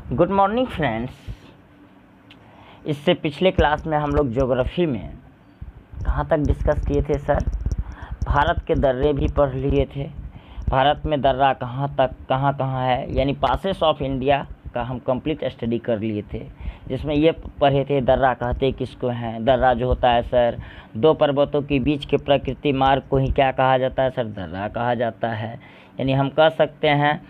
Good morning friends. इससे पिछले class में हम लोग ज्योग्राफी में कहाँ तक डिस्कस किए थे सर? भारत के दर्रे भी पढ़ लिए थे। भारत में दर्रा कहाँ है, यानी पासेस ऑफ इंडिया का हम कंप्लीट स्टडी कर लिए थे, जिसमें ये पढ़े थे दर्रा कहते किसको हैं। दर्रा जो होता है सर, दो पर्वतों के बीच के प्रकृति मार्ग को ही क्या कहा जाता है सर? दर्रा कहा जाता है। यानी हम कह सकते हैं,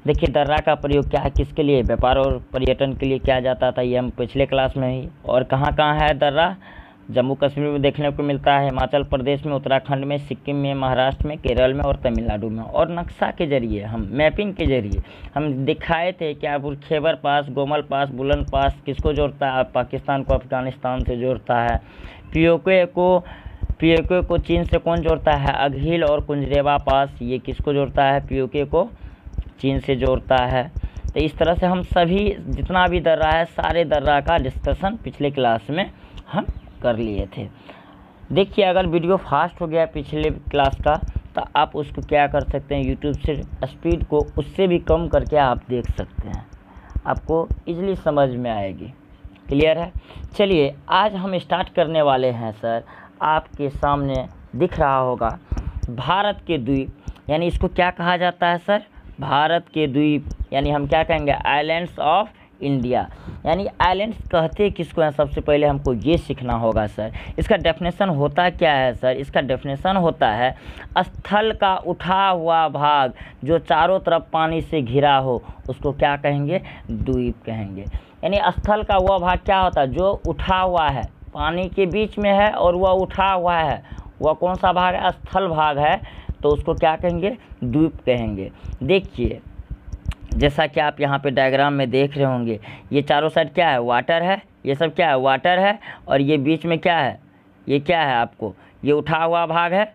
देखिए दर्रा का प्रयोग क्या है, किसके लिए? व्यापार और पर्यटन के लिए किया जाता था, ये हम पिछले क्लास में ही। और कहाँ कहाँ है दर्रा? जम्मू कश्मीर में देखने को मिलता है, हिमाचल प्रदेश में, उत्तराखंड में, सिक्किम में, महाराष्ट्र में, केरल में और तमिलनाडु में। और नक्शा के जरिए हम मैपिंग के जरिए हम दिखाए थे क्या खैबर पास, गोमल पास, बुलंद पास किसको जोड़ता है? पाकिस्तान को अफगानिस्तान से जोड़ता है। पीओके को चीन से कौन जोड़ता है? अघिल और कुंजरेवा पास, ये किसको जोड़ता है? पीओके को चीन से जोड़ता है। तो इस तरह से हम सभी जितना भी दर्रा है, सारे दर्रा का डिस्कशन पिछले क्लास में हम कर लिए थे। देखिए अगर वीडियो फास्ट हो गया पिछले क्लास का, तो आप उसको क्या कर सकते हैं, यूट्यूब से स्पीड को उससे भी कम करके आप देख सकते हैं, आपको इजीली समझ में आएगी। क्लियर है? चलिए आज हम स्टार्ट करने वाले हैं सर। आपके सामने दिख रहा होगा भारत के द्वीप, यानी इसको क्या कहा जाता है सर? भारत के द्वीप, यानी हम क्या कहेंगे? Islands of India. यानी आइलैंड्स कहते किसको हैं? सबसे पहले हमको ये सीखना होगा सर। इसका डेफिनेशन होता क्या है सर? इसका डेफिनेशन होता है स्थल का उठा हुआ भाग जो चारों तरफ पानी से घिरा हो, उसको क्या कहेंगे? द्वीप कहेंगे। यानी स्थल का वह भाग क्या होता है जो उठा हुआ है, पानी के बीच में है और वह उठा हुआ है, वह कौन सा भाग है? स्थल भाग है, तो उसको क्या कहेंगे? द्वीप कहेंगे। देखिए जैसा कि आप यहाँ पे डायग्राम में देख रहे होंगे, ये चारों साइड क्या है? वाटर है। ये सब क्या है? वाटर है। और ये बीच में क्या है? ये क्या है आपको? ये उठा हुआ भाग है।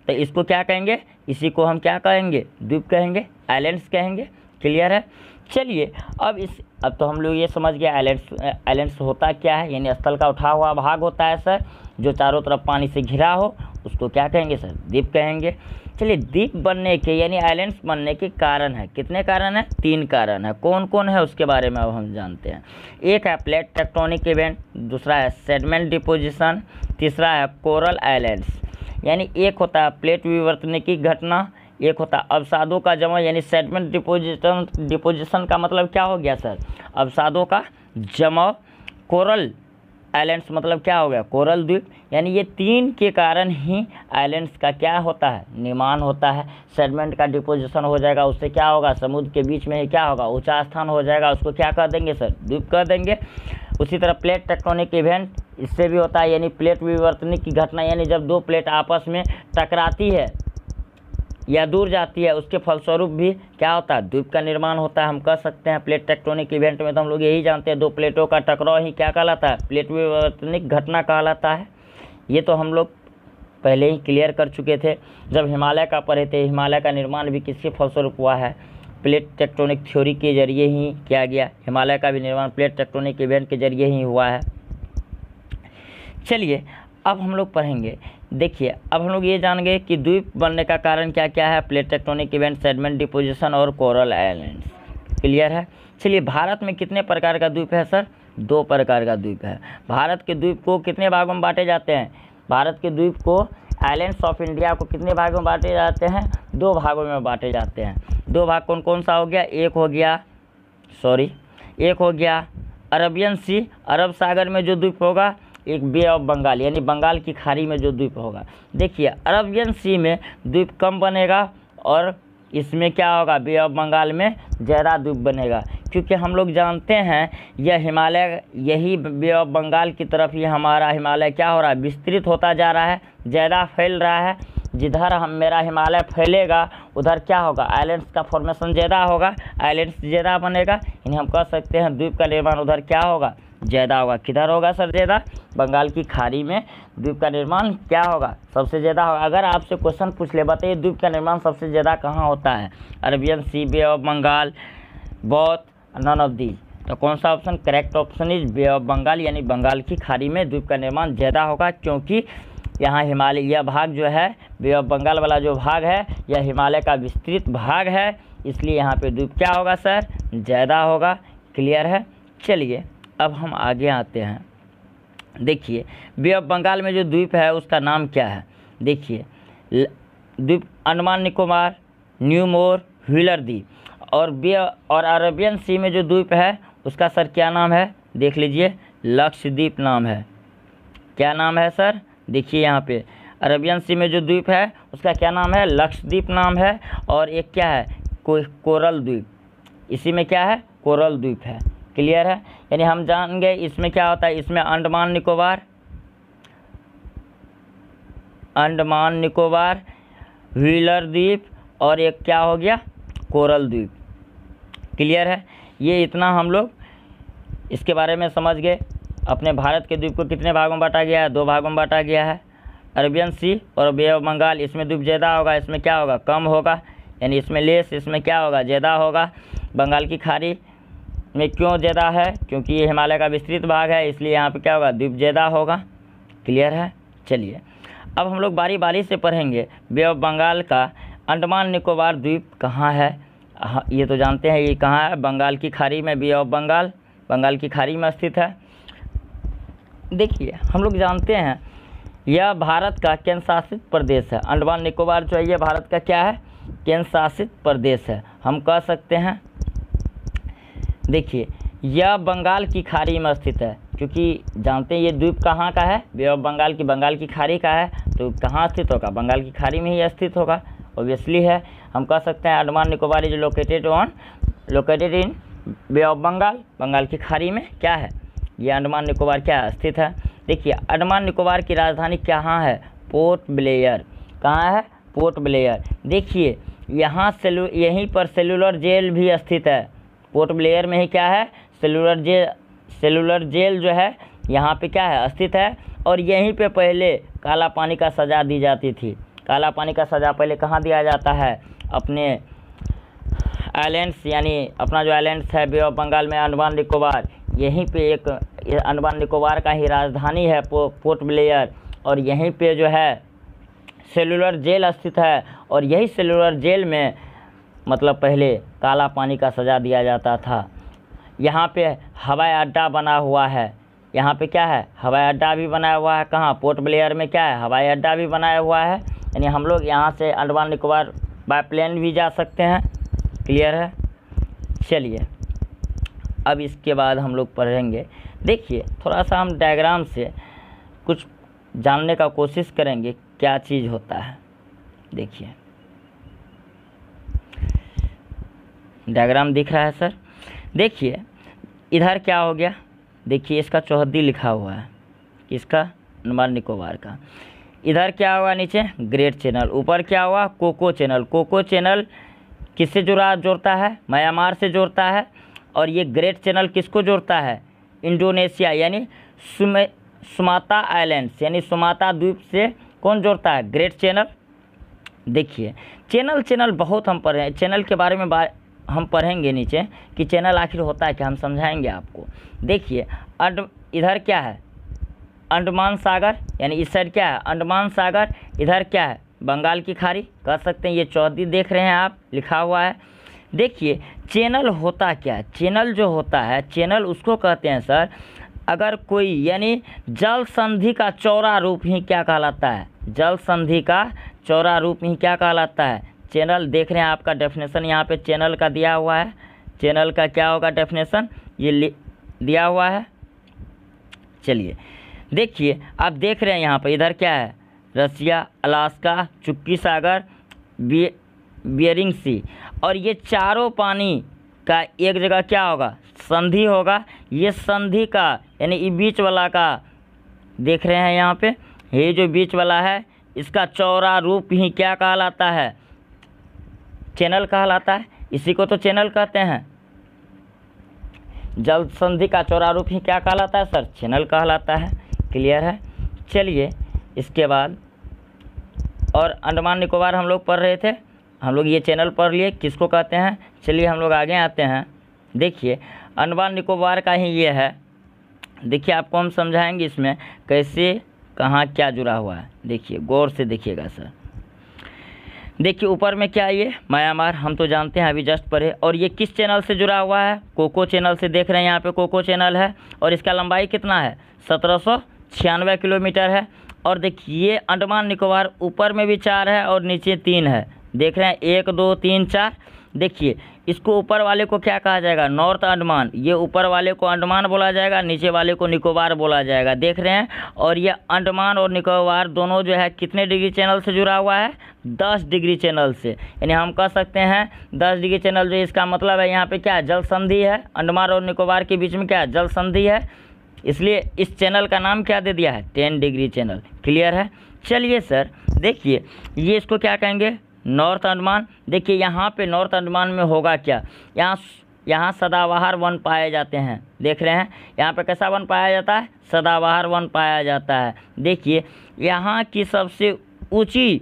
तो इसको क्या कहेंगे? इसी को हम क्या कहेंगे? द्वीप कहेंगे, आइलैंड्स कहेंगे। क्लियर है? चलिए अब तो हम लोग ये समझ गए आइलैंड्स होता क्या है, यानी स्थल का उठा हुआ भाग होता है सर, जो चारों तरफ पानी से घिरा हो, उसको क्या कहेंगे सर? द्वीप कहेंगे। चलिए द्वीप बनने के यानी आइलैंड्स बनने के कारण है, कितने कारण है? 3 कारण है। कौन कौन है उसके बारे में अब हम जानते हैं। एक है प्लेट टेक्टोनिक इवेंट, दूसरा है सेडिमेंट डिपोजिशन, तीसरा है कोरल आइलैंड्स। यानी एक होता है प्लेट विवर्तन की घटना, एक होता है अवसादों का जमा, यानी सेडिमेंट डिपोजिशन का मतलब क्या हो गया सर? अवसादों का जमा। कोरल आइलैंड्स मतलब क्या हो गया? कोरल द्वीप। यानी ये 3 के कारण ही आइलैंड्स का क्या होता है? निर्माण होता है। सेडिमेंट का डिपोजिशन हो जाएगा, उससे क्या होगा? समुद्र के बीच में ही क्या होगा? ऊंचा स्थान हो जाएगा, उसको क्या कह देंगे सर? द्वीप कह देंगे। उसी तरह प्लेट टेक्टोनिक इवेंट, इससे भी होता है, यानी प्लेट विवर्तन की घटना, यानी जब 2 प्लेट आपस में टकराती है या दूर जाती है, उसके फलस्वरूप भी क्या होता है? द्वीप का निर्माण होता है। हम कह सकते हैं प्लेट टेक्टोनिक इवेंट में तो हम लोग यही जानते हैं, 2 प्लेटों का टकराव ही क्या कहलाता है? प्लेट विवर्तनिक घटना कहलाता है। ये तो हम लोग पहले ही क्लियर कर चुके थे जब हिमालय का पढ़े थे। हिमालय का निर्माण भी किसके फलस्वरूप हुआ है? प्लेट टेक्टोनिक थ्योरी के जरिए ही किया गया। हिमालय का भी निर्माण प्लेट टेक्टोनिक इवेंट के जरिए ही हुआ है। चलिए अब हम लोग पढ़ेंगे। देखिए अब हम लोग ये जान गए कि द्वीप बनने का कारण क्या क्या है? Plate tectonic event, sediment deposition और कोरल आइलैंड्स। क्लियर है? चलिए भारत में कितने प्रकार का द्वीप है सर? 2 प्रकार का द्वीप है। भारत के द्वीप को कितने भागों में बांटे जाते हैं? भारत के द्वीप को, आइलैंड्स ऑफ इंडिया को कितने भागों में बांटे जाते हैं? 2 भागों में बांटे जाते हैं। 2 भाग कौन कौन सा हो गया? एक हो गया अरबियन सी, अरब सागर में जो द्वीप होगा, एक बे ऑफ बंगाल यानी बंगाल की खाड़ी में जो द्वीप होगा। देखिए अरबियन सी में द्वीप कम बनेगा और इसमें क्या होगा? बे ऑफ बंगाल में ज़्यादा द्वीप बनेगा, क्योंकि हम लोग जानते हैं यह हिमालय, यही बे ऑफ बंगाल की तरफ ही हमारा हिमालय क्या हो रहा है? विस्तृत होता जा रहा है, ज़्यादा फैल रहा है। जिधर मेरा हिमालय फैलेगा उधर क्या होगा? आइलैंड्स का फॉर्मेशन ज़्यादा होगा, आइलैंड्स ज़्यादा बनेगा। यानी हम कह सकते हैं द्वीप का निर्माण उधर क्या होगा? ज़्यादा होगा। किधर होगा सर ज़्यादा? बंगाल की खाड़ी में द्वीप का निर्माण क्या होगा? सबसे ज़्यादा होगा। अगर आपसे क्वेश्चन पूछ ले, बताइए द्वीप का निर्माण सबसे ज़्यादा कहाँ होता है? Arabian Sea, Bay of Bengal, both, none of these. तो कौन सा option? Correct option is Bay of Bengal, यानी बंगाल की खाड़ी में द्वीप का निर्माण ज़्यादा होगा, क्योंकि यहाँ हिमालय, यह भाग जो है बे ऑफ बंगाल वाला जो भाग है, यह हिमालय का विस्तृत भाग है, इसलिए यहाँ पे द्वीप क्या होगा सर? ज़्यादा होगा। क्लियर है। चलिए अब हम आगे आते हैं। देखिए बे ऑफ बंगाल में जो द्वीप है उसका नाम क्या है। देखिए द्वीप अंडमान निकोबार, न्यू मोर, व्हीलर द्वीप। और अरेबियन सी में जो द्वीप है उसका सर क्या नाम है, देख लीजिए, लक्षद्वीप नाम है। क्या नाम है सर, देखिए यहाँ पे अरेबियन सी में जो द्वीप है उसका क्या नाम है, लक्षद्वीप नाम है। और एक क्या है, कोरल द्वीप, इसी में क्या है, कोरल द्वीप है। क्लियर है। यानी हम जान गए इसमें क्या होता है, इसमें अंडमान निकोबार, व्हीलर द्वीप और एक क्या हो गया, कोरल द्वीप। क्लियर है। ये इतना हम लोग इसके बारे में समझ गए। अपने भारत के द्वीप को कितने भागों में बांटा गया है, 2 भागों में बांटा गया है, अरेबियन सी और बे ऑफ बंगाल। इसमें द्वीप ज़्यादा होगा, इसमें क्या होगा, कम होगा, यानी इसमें लेस, इसमें क्या होगा, ज़्यादा होगा। बंगाल की खाड़ी में क्यों ज़्यादा है, क्योंकि ये हिमालय का विस्तृत भाग है, इसलिए यहाँ पे क्या होगा, द्वीप ज़्यादा होगा। क्लियर है। चलिए अब हम लोग बारी बारी से पढ़ेंगे बे ऑफ बंगाल का अंडमान निकोबार द्वीप कहाँ है। ये तो जानते हैं ये कहाँ है, बंगाल की खाड़ी में, बे ऑफ बंगाल बंगाल की खाड़ी में स्थित है। देखिए हम लोग जानते हैं यह भारत का केंद्र शासित प्रदेश है। अंडमान निकोबार जो है ये भारत का क्या है, केंद्र शासित प्रदेश है, हम कह सकते हैं। देखिए यह बंगाल की खाड़ी में स्थित है, क्योंकि जानते हैं ये द्वीप कहाँ का है, बे ऑफ बंगाल की, बंगाल की खाड़ी का है, तो कहाँ स्थित होगा, बंगाल की खाड़ी में ही स्थित होगा, ऑब्वियसली है। हम कह सकते हैं Andaman Nicobar is located in Bay of Bengal, Bengal की खाड़ी में क्या है, ये अंडमान निकोबार क्या है, स्थित है। देखिए अंडमान निकोबार की राजधानी कहाँ है, पोर्ट ब्लेयर। कहाँ है, पोर्ट ब्लेयर। देखिए यहाँ यहीं पर सेलुलर जेल भी स्थित है, पोर्ट ब्लेयर में ही क्या है, सेलुलर जेल जो है यहाँ पे क्या है, स्थित है। और यहीं पे पहले काला पानी का सज़ा दी जाती थी। काला पानी का सज़ा पहले कहाँ दिया जाता है, अपने आइलैंड्स, यानी अपना जो आइलैंड्स है बे ऑफ बंगाल में, अंडमान निकोबार, यहीं पे एक अंडमान निकोबार का ही राजधानी है पोर्ट ब्लेयर, और यहीं पे जो है सेलुलर जेल स्थित है। और यही सेलुलर जेल में मतलब पहले काला पानी का सज़ा दिया जाता था। यहाँ पे हवाई अड्डा बना हुआ है, यहाँ पे क्या है, हवाई अड्डा भी बनाया हुआ है। कहाँ, पोर्ट ब्लेयर में क्या है, हवाई अड्डा भी बनाया हुआ है। यानी हम लोग यहाँ से अंडमान निकोबार बाय प्लेन भी जा सकते हैं। क्लियर है। चलिए अब इसके बाद हम लोग पढ़ेंगे। देखिए थोड़ा सा हम डायग्राम से कुछ जानने का कोशिश करेंगे क्या चीज़ होता है। देखिए डायग्राम दिख रहा है सर। देखिए इधर क्या हो गया, देखिए इसका चौहद्दी लिखा हुआ है, इसका अंडमान निकोबार का। इधर क्या हुआ, नीचे ग्रेट चैनल, ऊपर क्या हुआ, कोको चैनल। कोको चैनल किससे जोड़ता है, म्यांमार से जोड़ता है। और ये ग्रेट चैनल किसको जोड़ता है, इंडोनेशिया यानी सुमात्रा आइलैंड्स, यानी सुमात्रा द्वीप से कौन जोड़ता है, ग्रेट चैनल। देखिए चैनल बहुत हम पढ़े हैं, चैनल के बारे में हम पढ़ेंगे नीचे कि चैनल आखिर होता है क्या, हम समझाएंगे आपको। देखिए इधर क्या है, अंडमान सागर, यानी इस साइड क्या है, अंडमान सागर। इधर क्या है, बंगाल की खाड़ी, कह सकते हैं। ये चौहद्दी देख रहे हैं आप, लिखा हुआ है। देखिए चैनल होता क्या है, चैनल जो होता है, चैनल उसको कहते हैं सर, अगर कोई यानी जल संधि का चौड़ा रूप ही क्या कहलाता है, जल संधि का चौड़ा रूप ही क्या कहलाता है, चैनल। देख रहे हैं आपका डेफिनेशन यहाँ पे चैनल का दिया हुआ है। चैनल का क्या होगा डेफिनेशन, ये दिया हुआ है। चलिए देखिए आप देख रहे हैं यहाँ पे, इधर क्या है, रसिया, अलास्का, चुक्की सागर, बियरिंग सी। और ये चारों पानी का एक जगह क्या होगा, संधि होगा। ये संधि का यानी ये बीच वाला का देख रहे हैं यहाँ पे, ये जो बीच वाला है इसका चौड़ा रूप ही क्या कहलाता है, चैनल कहलाता है। इसी को तो चैनल कहते हैं। जल संधि का चौड़ा रूप ही क्या कहलाता है सर, चैनल कहलाता है। क्लियर है। चलिए इसके बाद और अंडमान निकोबार हम लोग पढ़ रहे थे, हम लोग ये चैनल पढ़ लिए किसको कहते हैं। चलिए हम लोग आगे आते हैं। देखिए अंडमान निकोबार का ही ये है। देखिए आपको हम समझाएंगे इसमें कैसे कहाँ क्या जुड़ा हुआ है। देखिए गौर से देखिएगा सर। देखिए ऊपर में क्या है, ये म्यांमार हम तो जानते हैं, अभी जस्ट पढ़े। और ये किस चैनल से जुड़ा हुआ है, कोको चैनल से। देख रहे हैं यहाँ पे कोको चैनल है और इसका लंबाई कितना है, 1796 किलोमीटर है। और देखिए अंडमान निकोबार ऊपर में भी 4 है और नीचे 3 है। देख रहे हैं 1 2 3 4। देखिए इसको ऊपर वाले को क्या कहा जाएगा, नॉर्थ अंडमान। ये ऊपर वाले को अंडमान बोला जाएगा, नीचे वाले को निकोबार बोला जाएगा। देख रहे हैं। और ये अंडमान और निकोबार दोनों जो है कितने डिग्री चैनल से जुड़ा हुआ है, 10 डिग्री चैनल से। यानी हम कह सकते हैं 10 डिग्री चैनल, जो इसका मतलब है यहाँ पे क्या है, जल संधि है। अंडमान और निकोबार के बीच में क्या है, जल संधि है। इसलिए इस चैनल का नाम क्या दे दिया है, 10 डिग्री चैनल। क्लियर है। चलिए सर देखिए ये इसको क्या कहेंगे, नॉर्थ अंडमान। देखिए यहाँ पे नॉर्थ अंडमान में होगा क्या, यहाँ सदाबहार वन पाए जाते हैं। देख रहे हैं यहाँ पे कैसा वन पाया जाता है, सदाबहार वन पाया जाता है। देखिए यहाँ की सबसे ऊंची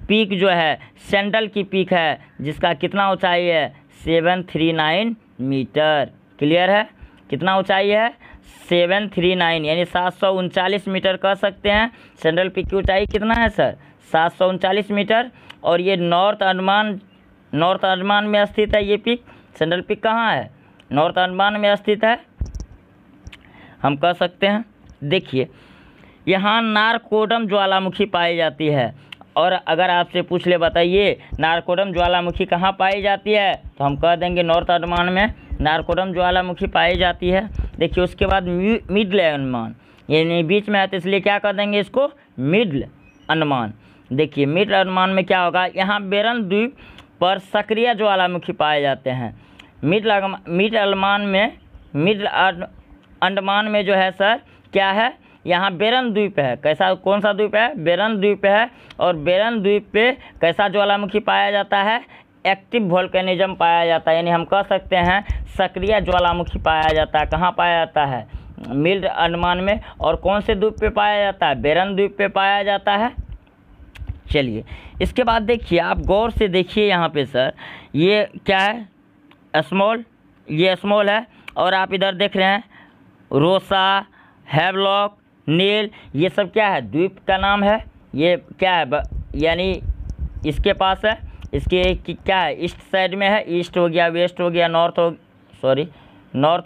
पीक जो है सैंडल की पीक है, जिसका कितना ऊंचाई है, 739 मीटर। क्लियर है। कितना ऊंचाई है, 739 यानी 739 मीटर कह सकते हैं। सैंडल पीक की ऊंचाई कितना है सर, 739 मीटर। और ये नॉर्थ अंडमान में स्थित है। ये पीक, सैंडल पीक कहाँ है, नॉर्थ अंडमान में स्थित है, हम कह सकते हैं। देखिए यहाँ नारकोडम ज्वालामुखी पाई जाती है। और अगर आपसे पूछ ले बताइए नारकोडम ज्वालामुखी कहाँ पाई जाती है, तो हम कह देंगे नॉर्थ अंडमान में नारकोडम ज्वालामुखी पाई जाती है। देखिए उसके बाद मिडल अंडमान, यानी बीच में है तो इसलिए क्या कर देंगे इसको, मिडल अंडमान। देखिए मिडल अंडमान में क्या होगा, यहाँ बेरन द्वीप पर सक्रिय ज्वालामुखी पाए जाते हैं। मिडल अंडमान में जो है सर क्या है, यहाँ बेरन द्वीप है। कैसा, कौन सा द्वीप है, बेरन द्वीप है। और बेरन द्वीप पे कैसा ज्वालामुखी पाया जाता है, एक्टिव वोल्केनिज्म पाया जाता है। यानी हम कह सकते हैं सक्रिय ज्वालामुखी पाया जाता है। कहाँ पाया जाता है, मिडल अंडमान में। और कौन से द्वीप पे पाया जाता है, बेरन द्वीप पे पाया जाता है। चलिए इसके बाद देखिए आप गौर से देखिए यहाँ पे सर ये क्या है, स्मॉल, ये स्मॉल है। और आप इधर देख रहे हैं रोसा, हैवलॉक, नील, ये सब क्या है, द्वीप का नाम है। ये क्या है, यानी इसके पास है, इसके क्या है, ईस्ट साइड में है। ईस्ट हो गया, वेस्ट हो गया, नॉर्थ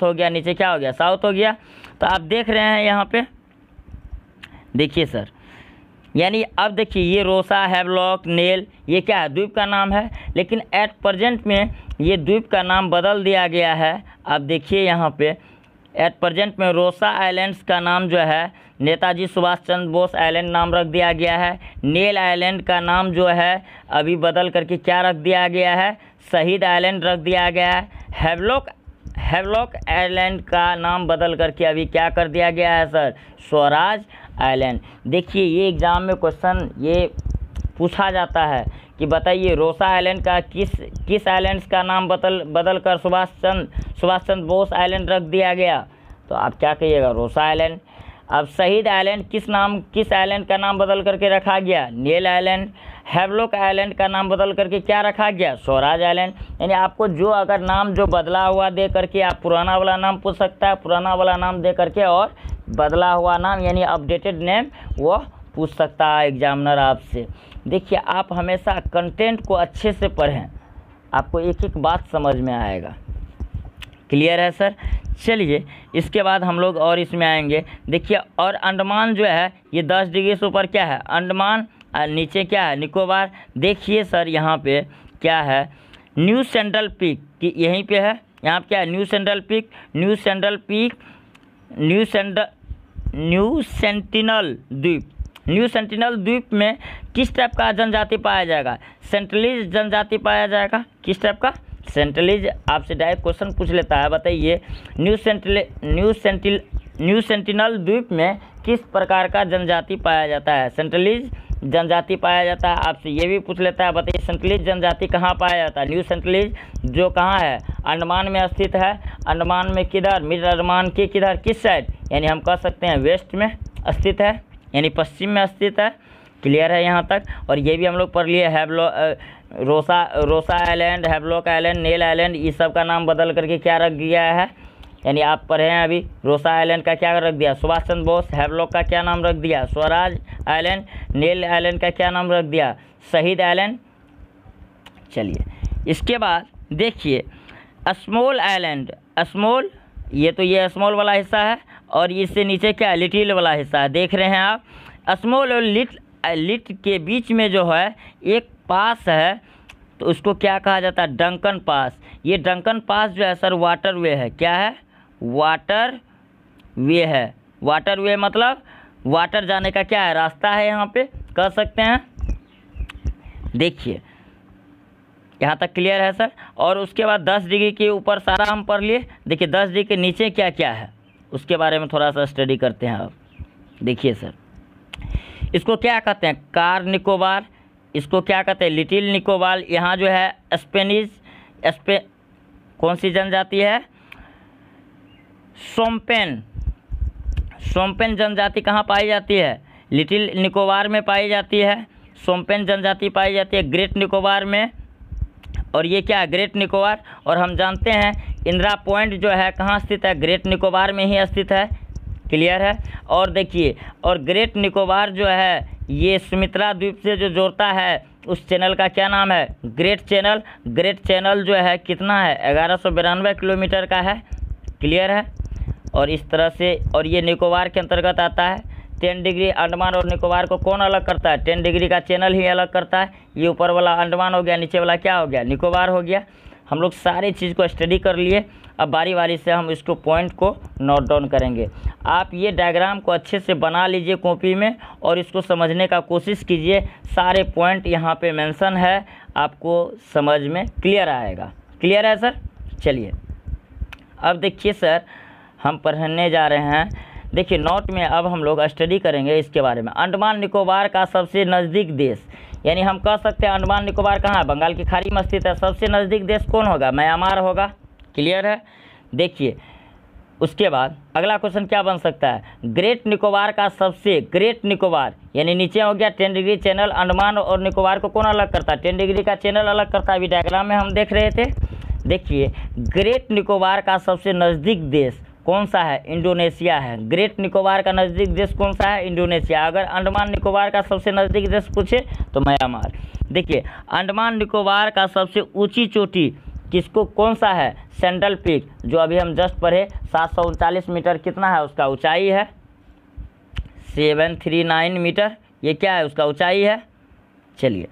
हो गया, नीचे क्या हो गया, साउथ हो गया। तो आप देख रहे हैं यहाँ पे, देखिए सर, यानी अब देखिए ये रोसा, हैवलॉक, नेल, ये क्या है, द्वीप का नाम है। लेकिन एट प्रेजेंट में ये द्वीप का नाम बदल दिया गया है। अब देखिए यहाँ पे एट प्रेजेंट में रोसा आइलैंड्स का नाम जो है नेताजी सुभाष चंद्र बोस आइलैंड नाम रख दिया गया है। नेल आइलैंड का नाम जो है अभी बदल करके क्या रख दिया गया है, शहीद आइलैंड रख दिया गया है। हैवलॉक आइलैंड का नाम बदल करके अभी क्या कर दिया गया है सर, स्वराज आइलैंड। देखिए ये एग्ज़ाम में क्वेश्चन ये पूछा जाता है कि बताइए रोसा आइलैंड का किस आइलैंड्स का नाम बदल कर सुभाष चंद्र बोस आइलैंड रख दिया गया, तो आप क्या कहिएगा, रोसा आइलैंड। अब शहीद आइलैंड किस आइलैंड का नाम बदल करके रखा गया, नेल आइलैंड। हैवलॉक आइलैंड का नाम बदल करके क्या रखा गया, स्वराज आइलैंड। यानी आपको जो अगर नाम जो बदला हुआ दे करके आप पुराना वाला नाम पूछ सकता है, पुराना वाला नाम दे करके और बदला हुआ नाम यानी अपडेटेड नेम वो पूछ सकता है एग्जामिनर आपसे। देखिए आप हमेशा कंटेंट को अच्छे से पढ़ें, आपको एक एक बात समझ में आएगा। क्लियर है सर। चलिए इसके बाद हम लोग और इसमें आएंगे। देखिए और अंडमान जो है ये 10 डिग्री से ऊपर क्या है, अंडमान, नीचे क्या है, निकोबार। देखिए सर यहाँ पे क्या है, न्यू सेंट्रल पीक कि यहीं पे है, यहाँ पे क्या है, न्यू सेंटिनल द्वीप में किस टाइप का जनजाति पाया जाएगा, सेंट्रलीज जनजाति पाया जाएगा। किस टाइप का, सेंट्रलीज। आपसे डायरेक्ट क्वेश्चन पूछ लेता है, बताइए न्यू सेंटिनल द्वीप में किस प्रकार का जनजाति पाया जाता है, सेंट्रलीज जनजाति पाया जाता है। आपसे ये भी पूछ लेता है, बताइए सेंट्रलीज जनजाति कहाँ पाया जाता है। न्यू सेंट्रलीज जो कहाँ है, अंडमान में स्थित है। अंडमान में किधर, मिडल अंडमान के किधर, किस साइड, यानी हम कह सकते हैं वेस्ट में स्थित है, यानी पश्चिम में स्थित है। क्लियर है यहाँ तक। और ये भी हम लोग पढ़ लिए, Ross island, Havelock island, Neil island, इस सब का नाम बदल करके क्या रख दिया है, यानी आप पढ़े हैं अभी, रोसा आइलैंड का क्या रख दिया, सुभाष चंद्र बोस। हैवलॉक का क्या नाम रख दिया, स्वराज आइलैंड। नेल आइलैंड का क्या नाम रख दिया, शहीद आइलैंड। चलिए इसके बाद देखिए स्मॉल आइलैंड, स्मॉल ये तो ये स्मॉल वाला हिस्सा है और इससे नीचे क्या है लिटिल वाला हिस्सा है, देख रहे हैं आप। स्मॉल और लिट के बीच में जो है एक पास है तो उसको क्या कहा जाता है, डंकन पास। ये डंकन पास जो है सर वाटर वे है, क्या है, वाटर वे है। वाटर वे मतलब वाटर जाने का क्या है, रास्ता है, यहाँ पे कह सकते हैं। देखिए यहाँ तक क्लियर है सर। और उसके बाद 10 डिग्री के ऊपर सारा हम पढ़ लिए। देखिए 10 डिग्री के नीचे क्या क्या है उसके बारे में थोड़ा सा स्टडी करते हैं अब। देखिए सर इसको क्या कहते हैं, कार निकोबार, इसको क्या कहते हैं, लिटिल निकोबार। यहाँ जो है कौन सी जनजाति है, सोम्पेन जनजाति कहाँ पाई जाती है, लिटिल निकोबार में पाई जाती है। सोम्पेन जनजाति पाई जाती है ग्रेट निकोबार में। और ये क्या है, ग्रेट निकोबार। और हम जानते हैं इंदिरा पॉइंट जो है कहाँ स्थित है, ग्रेट निकोबार में ही स्थित है, क्लियर है। और देखिए और ग्रेट निकोबार जो है ये सुमित्रा द्वीप से जो जोड़ता है उस चैनल का क्या नाम है, ग्रेट चैनल। ग्रेट चैनल जो है कितना है, 1192 किलोमीटर का है, क्लियर है। और इस तरह से, और ये निकोबार के अंतर्गत आता है। 10 डिग्री अंडमान और निकोबार को कौन अलग करता है, 10 डिग्री का चैनल ही अलग करता है। ये ऊपर वाला अंडमान हो गया, नीचे वाला क्या हो गया, निकोबार हो गया। हम लोग सारी चीज़ को स्टडी कर लिए। अब बारी बारी से हम इसको पॉइंट को नोट डाउन करेंगे। आप ये डायग्राम को अच्छे से बना लीजिए कॉपी में और इसको समझने का कोशिश कीजिए। सारे पॉइंट यहाँ पे मेंशन है, आपको समझ में क्लियर आएगा। क्लियर है सर। चलिए अब देखिए सर हम पढ़ने जा रहे हैं। देखिए नोट में अब हम लोग स्टडी करेंगे इसके बारे में। अंडमान निकोबार का सबसे नज़दीक देश, यानी हम कह सकते हैं अंडमान निकोबार कहाँ है, बंगाल की खाड़ी में स्थित है। सबसे नज़दीक देश कौन होगा, म्यांमार होगा, क्लियर है। देखिए उसके बाद अगला क्वेश्चन क्या बन सकता है, ग्रेट निकोबार का सबसे, ग्रेट निकोबार यानी नीचे हो गया 10 डिग्री चैनल। अंडमान और निकोबार को कौन अलग करता है, 10 डिग्री का चैनल अलग करता है। अभी डायग्राम में हम देख रहे थे। देखिए ग्रेट निकोबार का सबसे नज़दीक देश कौन सा है, इंडोनेशिया है। ग्रेट निकोबार का नज़दीक देश कौन सा है, इंडोनेशिया। अगर अंडमान निकोबार का सबसे नज़दीक देश पूछे तो म्यांमार। देखिए अंडमान निकोबार का सबसे ऊंची चोटी किसको, कौन सा है, सेंट्रल पीक, जो अभी हम जस्ट पढ़े 739 मीटर कितना है उसका ऊंचाई है, 739 मीटर, ये क्या है उसका ऊंचाई है। चलिए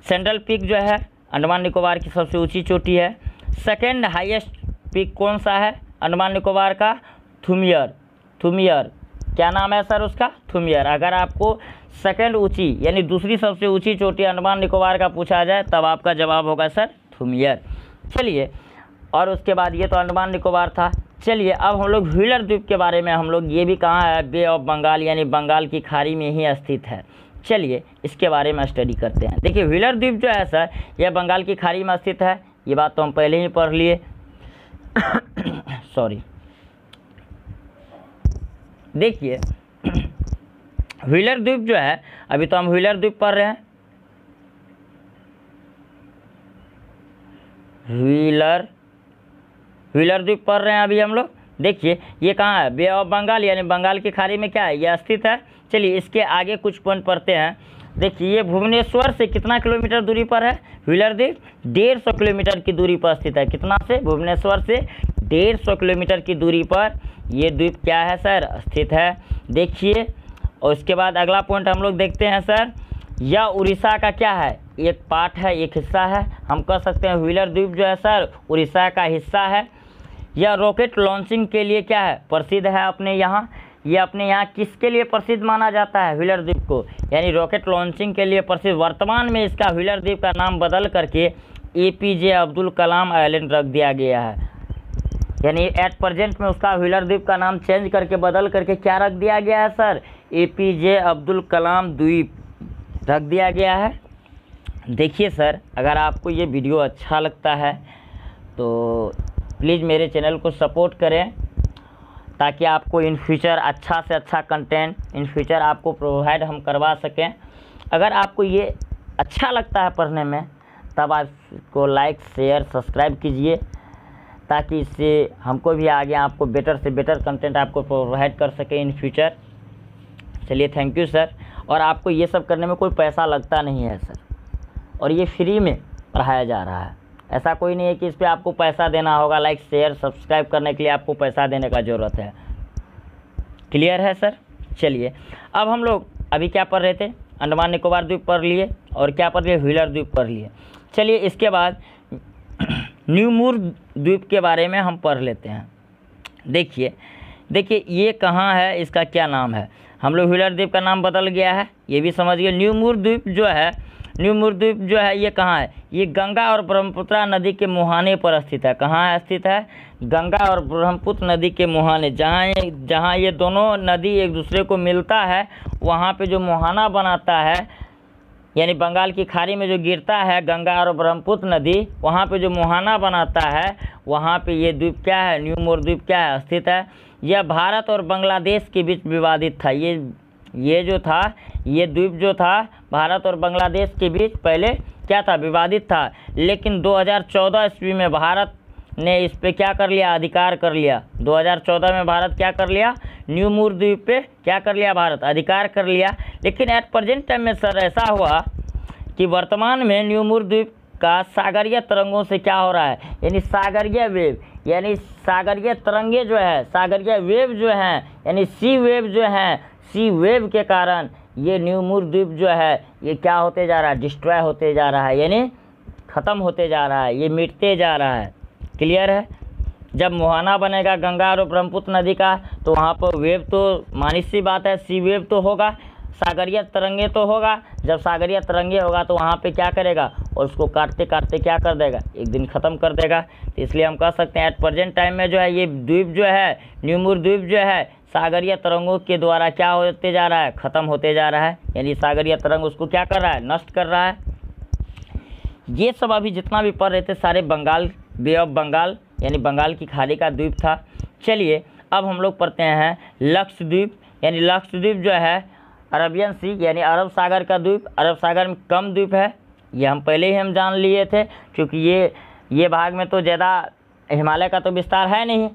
सेंट्रल पीक जो है अंडमान निकोबार की सबसे ऊंची चोटी है। सेकेंड हाईएस्ट पीक कौन सा है अंडमान निकोबार का, थुमियर। थुमियर क्या नाम है सर उसका, थुमियर। अगर आपको सेकंड ऊंची यानी दूसरी सबसे ऊंची चोटी अंडमान निकोबार का पूछा जाए तब आपका जवाब होगा सर थुमियर। चलिए और उसके बाद ये तो अंडमान निकोबार था। चलिए अब हम लोग व्हीलर द्वीप के बारे में, हम लोग ये भी कहाँ है, बे ऑफ बंगाल यानी बंगाल की खाड़ी में ही स्थित है। चलिए इसके बारे में स्टडी करते हैं। देखिए व्हीलर द्वीप जो है सर यह बंगाल की खाड़ी में स्थित है, ये बात तो हम पहले ही पढ़ लिए। सॉरी। देखिए व्हीलर द्वीप जो है, अभी तो हम व्हीलर द्वीप पढ़ रहे हैं, व्हीलर द्वीप पढ़ रहे हैं अभी हम लोग। देखिए ये कहाँ है, बे ऑफ बंगाल यानी बंगाल की खाड़ी में क्या है, ये स्थित है। चलिए इसके आगे कुछ पॉइंट पढ़ते हैं। देखिए ये भुवनेश्वर से कितना किलोमीटर दूरी पर है व्हीलर द्वीप, 150 किलोमीटर की दूरी पर स्थित है। कितना से, भुवनेश्वर से 150 किलोमीटर की दूरी पर ये द्वीप क्या है सर, स्थित है। देखिए और उसके बाद अगला पॉइंट हम लोग देखते हैं सर, यह उड़ीसा का क्या है, एक पार्ट है, एक हिस्सा है। हम कह सकते हैं व्हीलर द्वीप जो है सर उड़ीसा का हिस्सा है। यह रॉकेट लॉन्चिंग के लिए क्या है, प्रसिद्ध है अपने यहाँ। ये अपने यहाँ किसके लिए प्रसिद्ध माना जाता है, व्हीलर द्वीप को, यानी रॉकेट लॉन्चिंग के लिए प्रसिद्ध। वर्तमान में इसका व्हीलर द्वीप का नाम बदल करके APJ अब्दुल कलाम आइलैंड रख दिया गया है। यानी एट प्रेजेंट में उसका व्हीलर द्वीप का नाम चेंज करके बदल करके क्या रख दिया गया है सर, APJ अब्दुल कलाम द्वीप रख दिया गया है। देखिए सर अगर आपको ये वीडियो अच्छा लगता है तो प्लीज़ मेरे चैनल को सपोर्ट करें ताकि आपको इन फ्यूचर अच्छा से अच्छा कंटेंट इन फ्यूचर आपको प्रोवाइड हम करवा सकें। अगर आपको ये अच्छा लगता है पढ़ने में तब आप इसको लाइक शेयर सब्सक्राइब कीजिए ताकि इससे हमको भी आगे आपको बेटर से बेटर कंटेंट आपको प्रोवाइड कर सके इन फ्यूचर। चलिए थैंक यू सर। और आपको ये सब करने में कोई पैसा लगता नहीं है सर, और ये फ्री में पढ़ाया जा रहा है। ऐसा कोई नहीं है कि इस पर आपको पैसा देना होगा, लाइक शेयर सब्सक्राइब करने के लिए आपको पैसा देने का ज़रूरत है। क्लियर है सर? चलिए, अब हम लोग अभी क्या पढ़ रहे थे, अंडमान निकोबार द्वीप पढ़ लिए और क्या पढ़ लिए, व्हीलर द्वीप पढ़ लिए। चलिए इसके बाद न्यू मूर द्वीप के बारे में हम पढ़ लेते हैं। देखिए ये कहाँ है, इसका क्या नाम है। हम लोग व्हीलर द्वीप का नाम बदल गया है, ये भी समझ गए। न्यू मूर द्वीप जो है ये कहाँ है, ये गंगा और ब्रह्मपुत्र नदी के मुहाने पर स्थित है। कहाँ स्थित है, गंगा और ब्रह्मपुत्र नदी के मुहाने, जहाँ ये दोनों नदी एक दूसरे को मिलता है, वहाँ पे जो मुहाना बनाता है, यानी बंगाल की खाड़ी में जो गिरता है गंगा और ब्रह्मपुत्र नदी, वहाँ पे जो मुहाना बनाता है, वहाँ पे ये द्वीप क्या है, न्यू मूर द्वीप क्या है, स्थित है। यह भारत और बांग्लादेश के बीच विवादित था। ये जो था, ये द्वीप जो था भारत और बांग्लादेश के बीच पहले क्या था, विवादित था। लेकिन 2014 ईस्वी में भारत ने इस पे क्या कर लिया, अधिकार कर लिया। 2014 में भारत क्या कर लिया, न्यू मूर द्वीप पे क्या कर लिया, भारत अधिकार कर लिया। लेकिन एट प्रेजेंट टाइम में सर ऐसा हुआ कि वर्तमान में न्यू मूर द्वीप का सागरीय तरंगों से क्या हो रहा है, यानी सागरीय वेव, यानी सागरीय तरंगे जो है, सागरीय वेव जो हैं, यानी सी वेव जो हैं, सी वेव के कारण ये न्यू मूर द्वीप जो है ये क्या होते जा रहा है, डिस्ट्रॉय होते जा रहा है, यानी ख़त्म होते जा रहा है, ये मिटते जा रहा है। क्लियर है? जब मुहाना बनेगा गंगा और ब्रह्मपुत्र नदी का, तो वहाँ पर वेव तो मानी सी बात है, सी वेव तो होगा, सागरीय तरंगे तो होगा। जब सागरीय तरंगे होगा तो वहाँ पे क्या करेगा, और उसको काटते काटते क्या कर देगा, एक दिन ख़त्म कर देगा। तो इसलिए हम कह सकते हैं एट प्रेजेंट टाइम में जो है ये द्वीप जो है, न्यू मूर द्वीप जो है, सागरीय तरंगों के द्वारा क्या होते जा रहा है, ख़त्म होते जा रहा है। यानी सागरीय तरंग उसको क्या कर रहा है, नष्ट कर रहा है। ये सब अभी जितना भी पढ़ रहे थे सारे बंगाल, बे ऑफ बंगाल, यानी बंगाल की खाड़ी का द्वीप था। चलिए अब हम लोग पढ़ते हैं लक्षद्वीप। यानी लक्षद्वीप जो है अरबियन सी, यानी अरब सागर का द्वीप, अरब सागर में कम द्वीप है। ये हम पहले ही हम जान लिए थे, क्योंकि ये भाग में तो ज़्यादा हिमालय का तो विस्तार है नहीं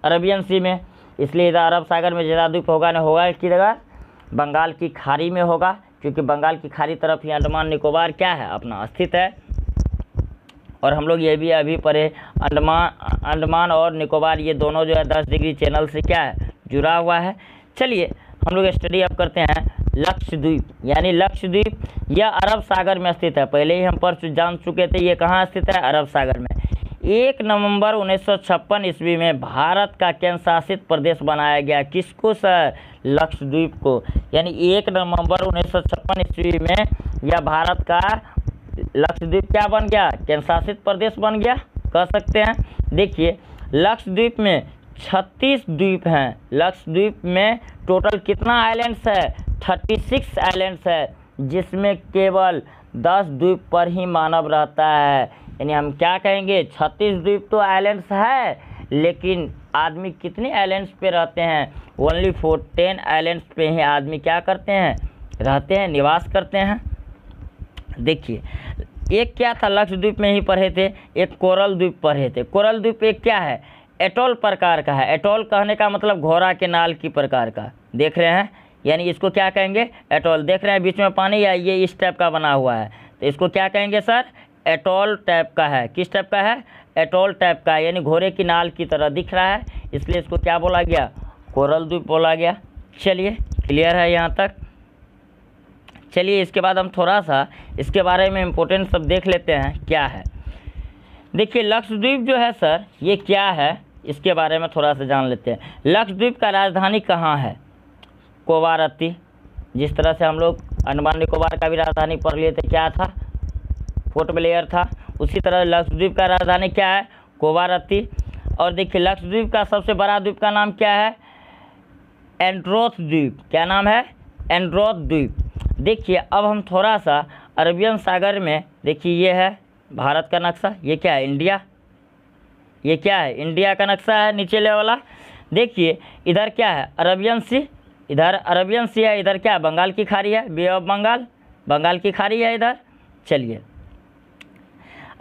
अरबियन सी में, इसलिए इधर अरब सागर में ज़्यादा द्वीप होगा, नहीं होगा की जगह बंगाल की खाड़ी में होगा, क्योंकि बंगाल की खाड़ी तरफ ही अंडमान निकोबार क्या है, अपना स्थित है। और हम लोग ये भी अभी पढ़े, अंडमान और निकोबार ये दोनों जो है 10 डिग्री चैनल से क्या है, जुड़ा हुआ है। चलिए हम लोग स्टडी अब करते हैं लक्षद्वीप। यानी लक्षद्वीप यह अरब सागर में स्थित है, पहले ही हम जान चुके थे ये कहाँ स्थित है, अरब सागर में। 1 नवंबर 1956 ईस्वी में भारत का केंद्र शासित प्रदेश बनाया गया। किसको सर, लक्षद्वीप को। यानी 1 नवंबर 1956 ईस्वी में यह भारत का लक्षद्वीप क्या बन गया, केंद्र शासित प्रदेश बन गया, कह सकते हैं। देखिए लक्षद्वीप में 36 द्वीप हैं। लक्षद्वीप में टोटल कितना आइलैंड्स है, 36 आइलैंड्स है, जिसमें केवल 10 द्वीप पर ही मानव रहता है। यानी हम क्या कहेंगे, 36 द्वीप तो आइलैंड्स है, लेकिन आदमी कितने आइलैंड्स पे रहते हैं, ओनली 10 आइलैंड्स पे ही आदमी क्या करते हैं, रहते हैं, निवास करते हैं। देखिए एक क्या था, लक्षद्वीप में ही पढ़े थे, एक कोरल द्वीप पढ़े थे। कोरल द्वीप एक क्या है, एटोल प्रकार का है। एटोल कहने का मतलब घोड़ा के नाल की प्रकार का, देख रहे हैं, यानी इसको क्या कहेंगे, एटोल। देख रहे हैं बीच में पानी है, ये इस टाइप का बना हुआ है, तो इसको क्या कहेंगे सर, एटोल टाइप का है। किस टाइप का है, एटोल टाइप का, यानी घोड़े की नाल की तरह दिख रहा है, इसलिए इसको क्या बोला गया, कोरल द्वीप बोला गया। चलिए क्लियर है यहाँ तक। चलिए इसके बाद हम थोड़ा सा इसके बारे में इम्पोर्टेंट सब देख लेते हैं क्या है। देखिए लक्षद्वीप जो है सर ये क्या है, इसके बारे में थोड़ा सा जान लेते हैं। लक्षद्वीप का राजधानी कहाँ है, कोवारत्ती। जिस तरह से हम लोग अंडमान निकोबार का भी राजधानी पढ़ लिए थे, क्या था, पोर्ट ब्लेयर था, उसी तरह लक्षद्वीप का राजधानी क्या है, कोवारत्ती। और देखिए लक्षद्वीप का सबसे बड़ा द्वीप का नाम क्या है, एंड्रोथ द्वीप। क्या नाम है, एंड्रोथ द्वीप। देखिए अब हम थोड़ा सा अरबियन सागर में, देखिए ये है भारत का नक्शा, ये क्या है, इंडिया, ये क्या है, इंडिया का नक्शा है नीचे वाला। देखिए इधर क्या है, अरबियन सी, इधर अरबियन सी है, इधर क्या है, बंगाल की खाड़ी है, बे ऑफ बंगाल, बंगाल की खाड़ी है इधर। चलिए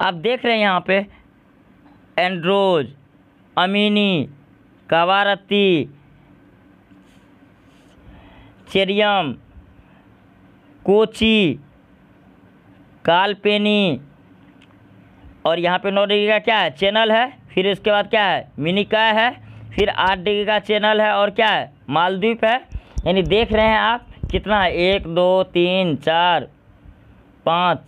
आप देख रहे हैं यहाँ पे एंड्रोज, अमीनी, कवारत्ती, चेरियम, कोची, कालपेनी, और यहाँ पे 9 डिग्री का क्या है, चैनल है। फिर इसके बाद क्या है, मिनिकॉय है। फिर 8 डिग्री का चैनल है और क्या है, मालदीव है। यानी देख रहे हैं आप कितना है, 1 2 3 4 5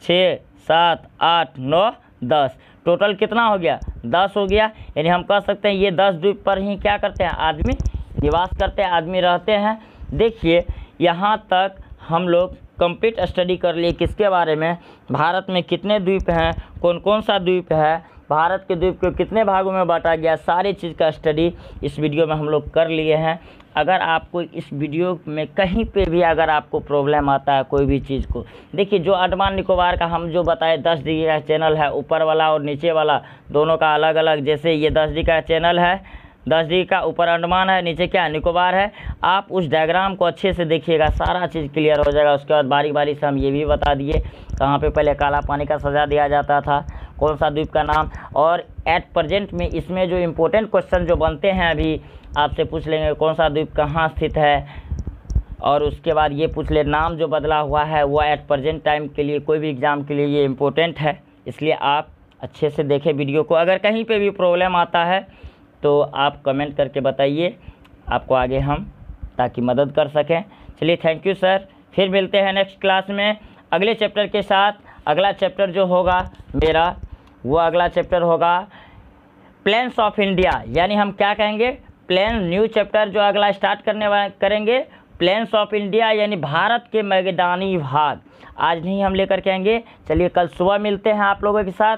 6 7 8 9 10, टोटल कितना हो गया, 10 हो गया। यानी हम कह सकते हैं ये 10 द्वीप पर ही क्या करते हैं, आदमी निवास करते हैं, आदमी रहते हैं। देखिए यहाँ तक हम लोग कंप्लीट स्टडी कर लिए किसके बारे में, भारत में कितने द्वीप हैं, कौन कौन सा द्वीप है, भारत के द्वीप को कितने भागों में बांटा गया, सारी चीज़ का स्टडी इस वीडियो में हम लोग कर लिए हैं। अगर आपको इस वीडियो में कहीं पे भी अगर आपको प्रॉब्लम आता है कोई भी चीज़ को, देखिए जो अंडमान निकोबार का हम जो बताए 10 डिग्री का चैनल है, ऊपर वाला और नीचे वाला दोनों का अलग अलग, जैसे ये 10 डिग्री का चैनल है, 10 डिग्री का ऊपर अंडमान है, नीचे क्या निकोबार है। आप उस डायग्राम को अच्छे से देखिएगा, सारा चीज़ क्लियर हो जाएगा। उसके बाद बारी बारी से हम ये भी बता दिए कहाँ पे पहले काला पानी का सजा दिया जाता था, कौन सा द्वीप का नाम, और एट प्रेजेंट में इसमें जो इम्पोर्टेंट क्वेश्चन जो बनते हैं अभी आपसे पूछ लेंगे कौन सा द्वीप कहाँ स्थित है, और उसके बाद ये पूछ ले नाम जो बदला हुआ है वो एट प्रेजेंट टाइम के लिए कोई भी एग्ज़ाम के लिए ये इम्पोर्टेंट है। इसलिए आप अच्छे से देखें वीडियो को। अगर कहीं पे भी प्रॉब्लम आता है तो आप कमेंट करके बताइए, आपको आगे हम ताकि मदद कर सकें। चलिए थैंक यू सर, फिर मिलते हैं नेक्स्ट क्लास में अगले चैप्टर के साथ। अगला चैप्टर जो होगा मेरा वो अगला चैप्टर होगा प्लेन्स ऑफ इंडिया, यानी हम क्या कहेंगे, प्लेन, न्यू चैप्टर जो अगला स्टार्ट करेंगे प्लेन्स ऑफ इंडिया, यानी भारत के मैदानी भाग। आज नहीं हम लेकर के आएंगे। चलिए कल सुबह मिलते हैं आप लोगों के साथ।